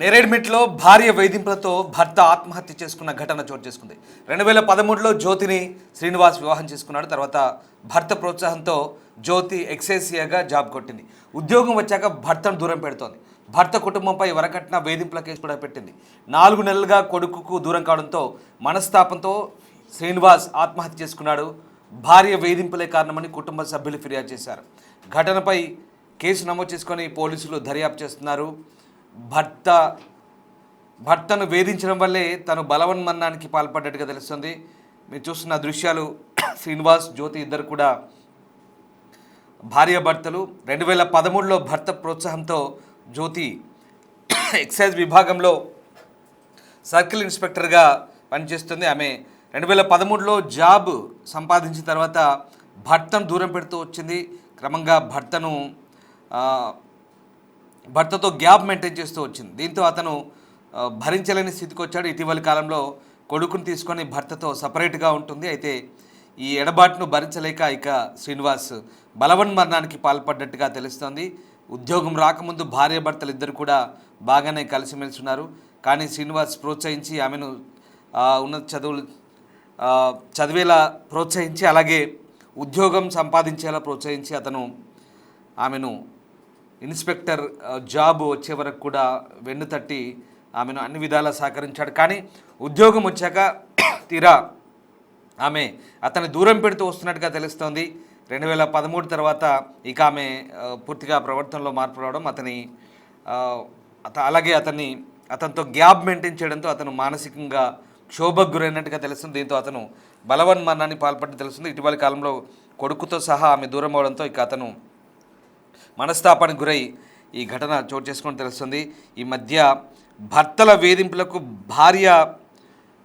నేరేడ్మిట్లో భార్య వేధింపులతో భర్త ఆత్మహత్య చేసుకున్న ఘటన చోటు చేసుకుంది. 2013లో జ్యోతిని శ్రీనివాస్ వివాహం చేసుకున్నాడు. తర్వాత భర్త ప్రోత్సాహంతో జ్యోతి ఎక్సైసియాగా జాబ్ కొట్టింది. ఉద్యోగం వచ్చాక భర్తను దూరం పెడుతోంది. భర్త కుటుంబంపై వరకట్న వేధింపుల కేసు కూడా పెట్టింది. 4 నెలలుగా కొడుకుకు దూరం కావడంతో మనస్తాపంతో శ్రీనివాస్ ఆత్మహత్య చేసుకున్నాడు. భార్య వేధింపులే కారణమని కుటుంబ సభ్యులు ఫిర్యాదు చేశారు. ఘటనపై కేసు నమోదు చేసుకొని పోలీసులు దర్యాప్తు చేస్తున్నారు. భర్తను వేధించడం వల్లే తను బలవన్మరణానికి పాల్పడ్డట్టుగా తెలుస్తుంది. మీరు చూస్తున్న దృశ్యాలు శ్రీనివాస్ జ్యోతి ఇద్దరు కూడా భార్యాభర్తలు. 2013లో భర్త ప్రోత్సాహంతో జ్యోతి ఎక్సైజ్ విభాగంలో సర్కిల్ ఇన్స్పెక్టర్గా పనిచేస్తుంది. ఆమె 2013లో జాబ్ సంపాదించిన తర్వాత భర్తను దూరం పెడుతూ వచ్చింది. క్రమంగా భర్తతో గ్యాప్ మెయింటైన్ చేస్తూ వచ్చింది. దీంతో అతను భరించలేని స్థితికి వచ్చాడు. ఇటీవలి కాలంలో కొడుకుని తీసుకొని భర్తతో సపరేట్గా ఉంటుంది. అయితే ఈ ఎడబాటును భరించలేక ఇక శ్రీనివాస్ బలవన్మరణానికి పాల్పడ్డట్టుగా తెలుస్తోంది. ఉద్యోగం రాకముందు భార్యాభర్తలు ఇద్దరు కూడా బాగానే కలిసిమెలిసి ఉన్నారు. కానీ శ్రీనివాస్ ప్రోత్సహించి ఆమెను ఉన్నత చదువులు చదివేలా ప్రోత్సహించి, అలాగే ఉద్యోగం సంపాదించేలా ప్రోత్సహించి అతను ఆమెను ఇన్స్పెక్టర్ జాబ్ వచ్చే వరకు కూడా వెన్నుతట్టి ఆమెను అన్ని విధాలా సహకరించాడు. కానీ ఉద్యోగం వచ్చాక తీరా ఆమె అతన్ని దూరం పెడుతూ వస్తున్నట్టుగా తెలుస్తోంది. 2013 తర్వాత ఇక ఆమె పూర్తిగా ప్రవర్తనలో మార్పు రావడం, అలాగే అతనితో గ్యాప్ మెయింటైన్ చేయడంతో అతను మానసికంగా క్షోభకు గురైనట్టుగా తెలుస్తుంది. దీంతో అతను బలవన్మరణానికి పాల్పడి తెలుస్తుంది. ఇటీవలి కాలంలో కొడుకుతో సహా ఆమె దూరం అవడంతో ఇక అతను మనస్తాపానికి గురై ఈ ఘటన చోటు చేసుకొని తెలుస్తుంది. ఈ మధ్య భర్తల వేధింపులకు భార్య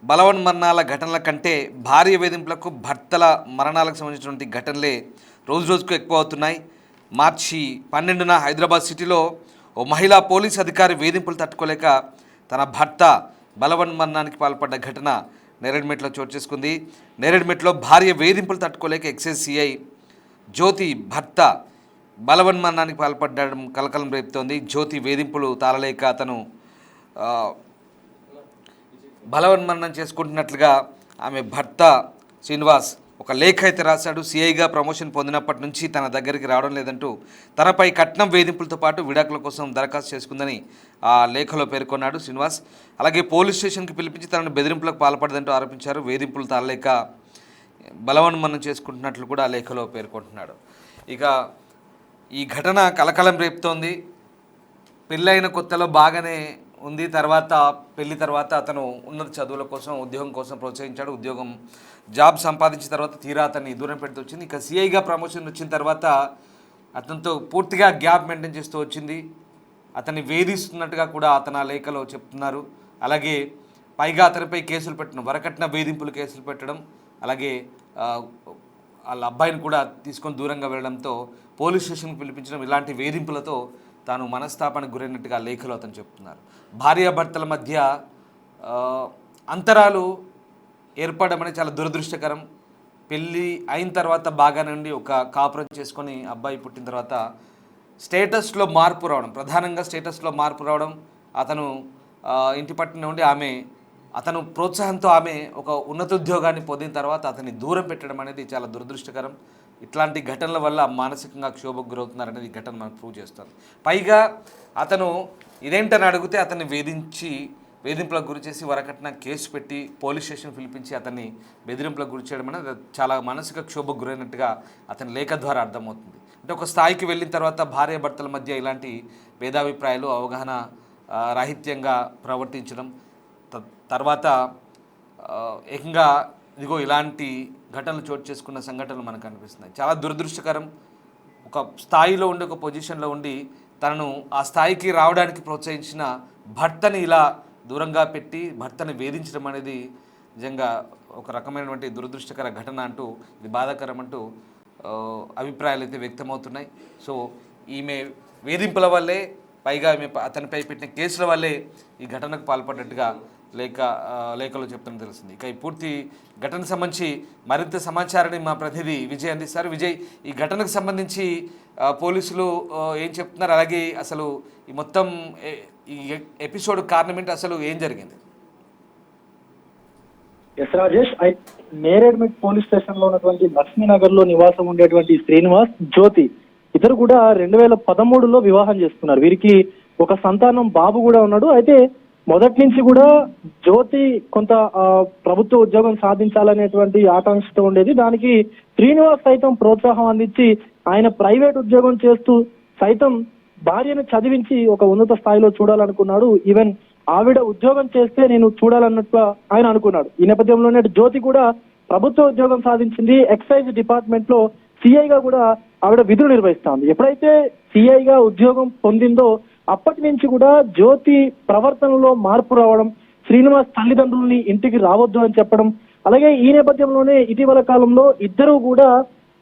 బలవన్మరణాల ఘటనల కంటే భార్య వేధింపులకు భర్తల మరణాలకు సంబంధించినటువంటి ఘటనలే రోజుకు ఎక్కువ అవుతున్నాయి. మార్చి 12న హైదరాబాద్ సిటీలో ఓ మహిళా పోలీస్ అధికారి వేధింపులు తట్టుకోలేక తన భర్త బలవన్మరణానికి పాల్పడ్డ ఘటన నేరేడ్మెట్లో చోటు చేసుకుంది. నేరేడ్మెట్లో భార్య వేధింపులు తట్టుకోలేక ఎక్సైజ్ సిఐ జ్యోతి భర్త బలవన్మరణానికి పాల్పడడం కలకలం రేపుతోంది. జ్యోతి వేధింపులు తాళలేక అతను బలవన్మరణం చేసుకుంటున్నట్లుగా ఆమె భర్త శ్రీనివాస్ ఒక లేఖ అయితే రాశాడు. సిఐగా ప్రమోషన్ పొందినప్పటి నుంచి తన దగ్గరికి రావడం లేదంటూ తనపై కట్నం వేధింపులతో పాటు విడాకుల కోసం దరఖాస్తు చేసుకుందని ఆ లేఖలో పేర్కొన్నాడు శ్రీనివాస్. అలాగే పోలీస్ స్టేషన్కి పిలిపించి తనను బెదిరింపులకు పాల్పడదంటూ ఆరోపించారు. వేధింపులు తాళలేక బలవన్మరణం చేసుకుంటున్నట్లు కూడా ఆ లేఖలో పేర్కొంటున్నాడు. ఇక ఈ ఘటన కలకలం రేపుతోంది. పెళ్ళైన కొత్తలో బాగానే ఉంది. పెళ్లి తర్వాత అతను ఉన్నత చదువుల కోసం, ఉద్యోగం కోసం ప్రోత్సహించాడు. జాబ్ సంపాదించిన తర్వాత తీరా అతన్ని దూరం పెడుతూ వచ్చింది. ఇక సిఐగా ప్రమోషన్ వచ్చిన తర్వాత అతనితో పూర్తిగా గ్యాప్ మెయింటైన్ చేస్తూ వచ్చింది. అతన్ని వేధిస్తున్నట్టుగా కూడా అతను ఆ లేఖలో చెప్తున్నారు. అలాగే పైగా అతనిపై కేసులు పెట్టడం, వరకట్న వేధింపులు కేసులు పెట్టడం, అలాగే వాళ్ళ అబ్బాయిని కూడా తీసుకొని దూరంగా వెళ్ళడంతో పోలీస్ స్టేషన్కి పిలిపించడం, ఇలాంటి వేధింపులతో తాను మనస్తాపానికి గురైనట్టుగా లేఖలో అతను చెప్తున్నారు. భార్యాభర్తల మధ్య అంతరాలు ఏర్పడమని చాలా దురదృష్టకరం. పెళ్ళి అయిన తర్వాత బాగా నుండి ఒక కాపురం చేసుకొని అబ్బాయి పుట్టిన తర్వాత స్టేటస్లో మార్పు రావడం, ప్రధానంగా స్టేటస్లో మార్పు రావడం, అతను ఇంటి పట్టున ఉండి అతను ప్రోత్సాహంతో ఆమె ఒక ఉన్నతోద్యోగాన్ని పొందిన తర్వాత అతన్ని దూరం పెట్టడం అనేది చాలా దురదృష్టకరం. ఇట్లాంటి ఘటనల వల్ల మానసికంగా క్షోభకు గురవుతున్నారనేది ఈ ఘటన మనకు ప్రూవ్ చేస్తుంది. పైగా అతను ఇదేంటని అడిగితే అతన్ని వేధింపులకు గురి చేసి వరకట్న కేసు పెట్టి పోలీస్ స్టేషన్ పిలిపించి అతన్ని బెదిరింపులకు గురి చేయడం అనేది చాలా మానసిక క్షోభకు గురైనట్టుగా అతని లేఖ ద్వారా అర్థమవుతుంది. అంటే ఒక స్థాయికి వెళ్ళిన తర్వాత భార్యాభర్తల మధ్య ఇలాంటి భేదాభిప్రాయాలు, అవగాహన రాహిత్యంగా ప్రవర్తించడం, తర్వాత ఏకంగా ఇదిగో ఇలాంటి ఘటనలు చోటు చేసుకున్న సంఘటనలు మనకు అనిపిస్తున్నాయి. చాలా దురదృష్టకరం. ఒక స్థాయిలో ఉండి, ఒక పొజిషన్లో ఉండి తనను ఆ స్థాయికి రావడానికి ప్రోత్సహించిన భర్తని ఇలా దూరంగా పెట్టి భర్తని వేధించడం అనేది నిజంగా ఒక రకమైనటువంటి దురదృష్టకర ఘటన అంటూ, ఇది బాధాకరం అంటూ అభిప్రాయాలు అయితే వ్యక్తమవుతున్నాయి. సో ఈమె వేధింపుల వల్లే, పైగా అతనిపై పెట్టిన కేసుల వల్లే ఈ ఘటనకు పాల్పడ్డట్టుగా లేఖలో చెప్తున్న తెలిసింది. ఇక ఈ పూర్తి ఘటనకు సంబంధించి మరింత సమాచారాన్ని మా ప్రతినిధి విజయ్ అందిస్తారు. విజయ్, ఈ ఘటనకు సంబంధించి పోలీసులు ఏం చెప్తున్నారు, అలాగే అసలు ఈ మొత్తం ఈ ఎపిసోడ్ కారణం ఏంటి, అసలు ఏం జరిగింది? Yes Rajesh, Neredmet police station లో ఉన్నటువంటి లక్ష్మీనగర్ లో నివాసం ఉండేటువంటి శ్రీనివాస్, జ్యోతి ఇద్దరు కూడా 2013లో వివాహం చేసుకున్నారు. వీరికి ఒక సంతానం బాబు కూడా ఉన్నాడు. అయితే మొదటి నుంచి కూడా జ్యోతి కొంత ప్రభుత్వ ఉద్యోగం సాధించాలనేటువంటి ఆకాంక్షతో ఉండేది. దానికి శ్రీనివాస్ సైతం ప్రోత్సాహం అందించి ఆయన ప్రైవేట్ ఉద్యోగం చేస్తూ సైతం భార్యను చదివించి ఒక ఉన్నత స్థాయిలో చూడాలనుకున్నాడు. ఈవెన్ ఆవిడ ఉద్యోగం చేస్తే నేను చూడాలన్నట్టుగా ఆయన అనుకున్నాడు. ఈ నేపథ్యంలోనే జ్యోతి కూడా ప్రభుత్వ ఉద్యోగం సాధించింది. ఎక్సైజ్ డిపార్ట్మెంట్ లో సిఐగా కూడా ఆవిడ విధులు నిర్వహిస్తోంది. ఎప్పుడైతే సిఐగా ఉద్యోగం పొందిందో అప్పటి నుంచి కూడా జ్యోతి ప్రవర్తనలో మార్పు రావడం, శ్రీనివాస్ తల్లిదండ్రుల్ని ఇంటికి రావద్దు అని చెప్పడం, అలాగే ఈ నేపథ్యంలోనే ఇటీవల కాలంలో ఇద్దరు కూడా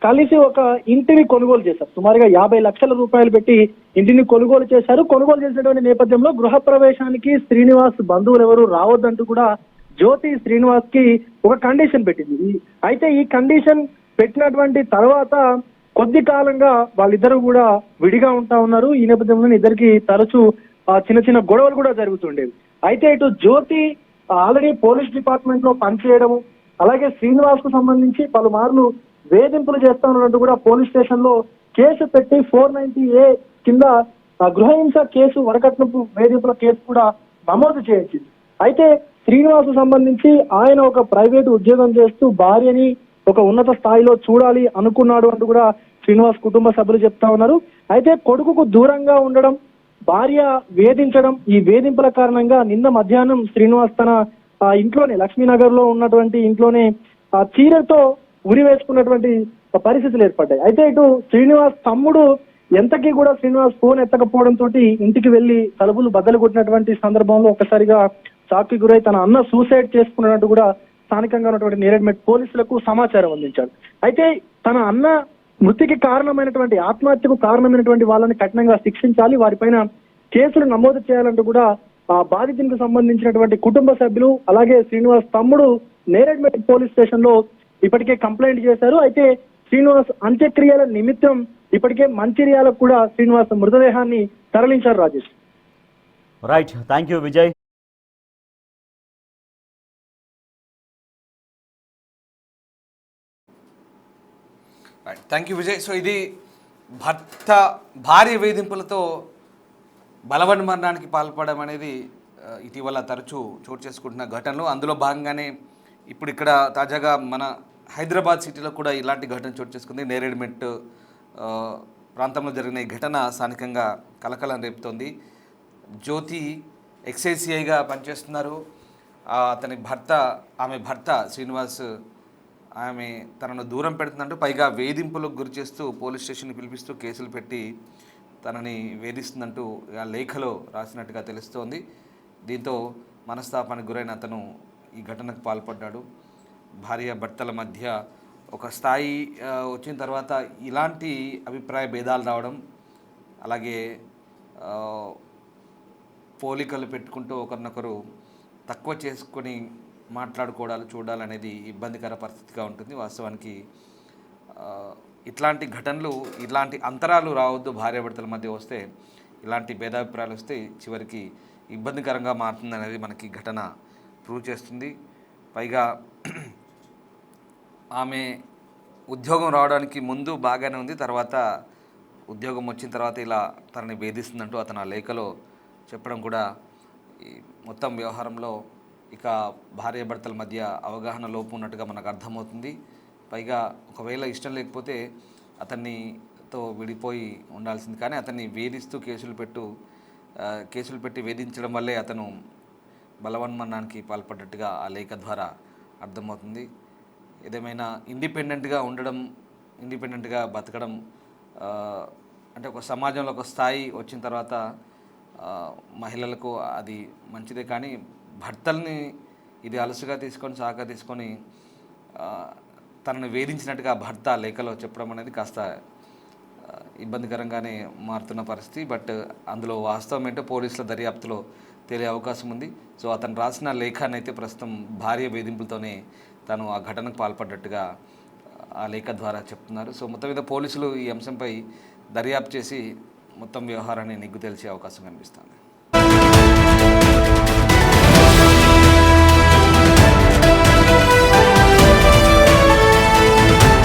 కలిసి ఒక ఇంటిని కొనుగోలు చేశారు. సుమారుగా 50 లక్షల రూపాయలు పెట్టి ఇంటిని కొనుగోలు చేశారు. కొనుగోలు చేసినటువంటి నేపథ్యంలో గృహ ప్రవేశానికి శ్రీనివాస్ బంధువులు ఎవరు రావద్దంటూ కూడా జ్యోతి శ్రీనివాస్ కి ఒక కండిషన్ పెట్టింది. అయితే ఈ కండిషన్ పెట్టినటువంటి తర్వాత కొద్ది కాలంగా వాళ్ళిద్దరూ కూడా విడిగా ఉంటా ఉన్నారు. ఈ నేపథ్యంలో ఇద్దరికి తరచూ చిన్న చిన్న గొడవలు కూడా జరుగుతుండేవి. అయితే ఇటు జ్యోతి ఆల్రెడీ పోలీస్ డిపార్ట్మెంట్ లో పనిచేయడము, అలాగే శ్రీనివాస్ కు సంబంధించి పలుమార్లు వేధింపులు చేస్తా ఉన్నట్టు కూడా పోలీస్ స్టేషన్ లో కేసు పెట్టి 490A కింద గృహహింస కేసు, వరకట్నపు వేధింపుల కేసు కూడా నమోదు చేయించింది. అయితే శ్రీనివాస్ సంబంధించి ఆయన ఒక ప్రైవేట్ ఉద్యోగం చేస్తూ భార్యని ఒక ఉన్నత స్థాయిలో చూడాలి అనుకున్నాడు అంటూ కూడా శ్రీనివాస్ కుటుంబ సభ్యులు చెప్తా ఉన్నారు. అయితే కొడుకుకు దూరంగా ఉండడం, భార్య వేధించడం, ఈ వేధింపుల కారణంగా నిన్న మధ్యాహ్నం శ్రీనివాస్ తన ఇంట్లోనే లక్ష్మీనగర్ లో ఉన్నటువంటి ఇంట్లోనే చీరతో ఉరి వేసుకున్నటువంటి పరిస్థితులు ఏర్పడ్డాయి. అయితే ఇటు శ్రీనివాస్ తమ్ముడు ఎంతకీ కూడా శ్రీనివాస్ ఫోన్ ఎత్తకపోవడంతో ఇంటికి వెళ్లి తలుపులు బద్దలు కొట్టినటువంటి సందర్భంలో ఒక్కసారిగా షాక్ కి గురై తన అన్న సూసైడ్ చేసుకున్నట్టు కూడా స్థానికంగా ఉన్నటువంటి నేరేడ్మెట్ పోలీసులకు సమాచారం అందించాడు. అయితే తన అన్న మృతికి కారణమైనటువంటి, ఆత్మహత్యకు కారణమైనటువంటి వాళ్ళని కఠినంగా శిక్షించాలి, వారిపైన కేసులు నమోదు చేయాలంటూ కూడా ఆ బాధితునికి సంబంధించినటువంటి కుటుంబ సభ్యులు అలాగే శ్రీనివాస్ తమ్ముడు నేరేడ్మెట్ పోలీస్ స్టేషన్ లో ఇప్పటికే కంప్లైంట్ చేశారు. అయితే శ్రీనివాస్ అంత్యక్రియల నిమిత్తం ఇప్పటికే మంచిర్యాలకు కూడా శ్రీనివాస్ మృతదేహాన్ని తరలించారు. Rajesh. Right, thank you Vijay. Thank you Vijay. So ఇది భార్య వేధింపులతో బలవన్మరణానికి పాల్పడడం అనేది ఇటీవల తరచూ చోటు చేసుకుంటున్న ఘటనలు. అందులో భాగంగానే ఇప్పుడు ఇక్కడ తాజాగా మన హైదరాబాద్ సిటీలో కూడా ఇలాంటి ఘటన చోటు చేసుకుంది. నేరేడ్మెట్ ప్రాంతంలో జరిగిన ఈ ఘటన స్థానికంగా కలకలం రేపుతోంది. జ్యోతి ఎక్సైజ్ పనిచేస్తున్నారు. ఆమె భర్త శ్రీనివాస్ ఆమె తనను దూరం పెడుతుందంటూ, పైగా వేధింపులకు గురి చేస్తూ పోలీస్ స్టేషన్కి పిలిపిస్తూ కేసులు పెట్టి తనని వేధిస్తుందంటూ ఆ లేఖలో రాసినట్టుగా తెలుస్తోంది. దీంతో మనస్తాపానికి గురైన అతను ఈ ఘటనకు పాల్పడ్డాడు. భార్య భర్తల మధ్య ఒక స్థాయి వచ్చిన తర్వాత ఇలాంటి అభిప్రాయ భేదాలు రావడం, అలాగే పోలికలు పెట్టుకుంటూ ఒకరినొకరు తక్కువ చేసుకొని మాట్లాడుకోవడాలు చూడాలనేది ఇబ్బందికర పరిస్థితిగా ఉంటుంది. వాస్తవానికి ఇట్లాంటి ఘటనలు, ఇలాంటి అంతరాలు రావద్దు. భార్యాభర్తల మధ్య వస్తే ఇలాంటి భేదాభిప్రాయాలు వస్తే చివరికి ఇబ్బందికరంగా మారుతుంది అనేది మనకి ఘటన ప్రూవ్ చేస్తుంది. పైగా ఆమె ఉద్యోగం రావడానికి ముందు బాగానే ఉంది, తర్వాత ఉద్యోగం వచ్చిన తర్వాత ఇలా తనని వేధిస్తుందంటూ అతను ఆ లేఖలో చెప్పడం కూడా ఈ మొత్తం వ్యవహారంలో ఇక భార్యాభర్తల మధ్య అవగాహన లోపం ఉన్నట్టుగా మనకు అర్థమవుతుంది. పైగా ఒకవేళ ఇష్టం లేకపోతే అతన్నితో విడిపోయి ఉండాల్సింది, కానీ అతన్ని వేధిస్తూ కేసులు పెట్టి వేధించడం వల్లే అతను బలవన్మరణానికి పాల్పడ్డట్టుగా ఆ లేఖ ద్వారా అర్థమవుతుంది. ఏదేమైనా ఇండిపెండెంట్గా బతకడం అంటే ఒక సమాజంలో ఒక స్థాయి వచ్చిన తర్వాత మహిళలకు అది మంచిదే, కానీ భర్తల్ని ఇది అలసుగా తీసుకొని సాగా తీసుకొని తనను వేధించినట్టుగా భర్త లేఖలో చెప్పడం అనేది కాస్త ఇబ్బందికరంగానే మారుతున్న పరిస్థితి. బట్ అందులో వాస్తవం ఏంటో పోలీసుల దర్యాప్తులో తెలియ అవకాశం ఉంది. సో అతను రాసిన లేఖాన్ని అయితే ప్రస్తుతం భార్య వేధింపులతోనే తను ఆ ఘటనకు పాల్పడ్డట్టుగా ఆ లేఖ ద్వారా చెప్తున్నారు. సో మొత్తం మీద పోలీసులు ఈ అంశంపై దర్యాప్తు చేసి మొత్తం వ్యవహారాన్ని నిగ్గు తెలిసే అవకాశం కనిపిస్తుంది.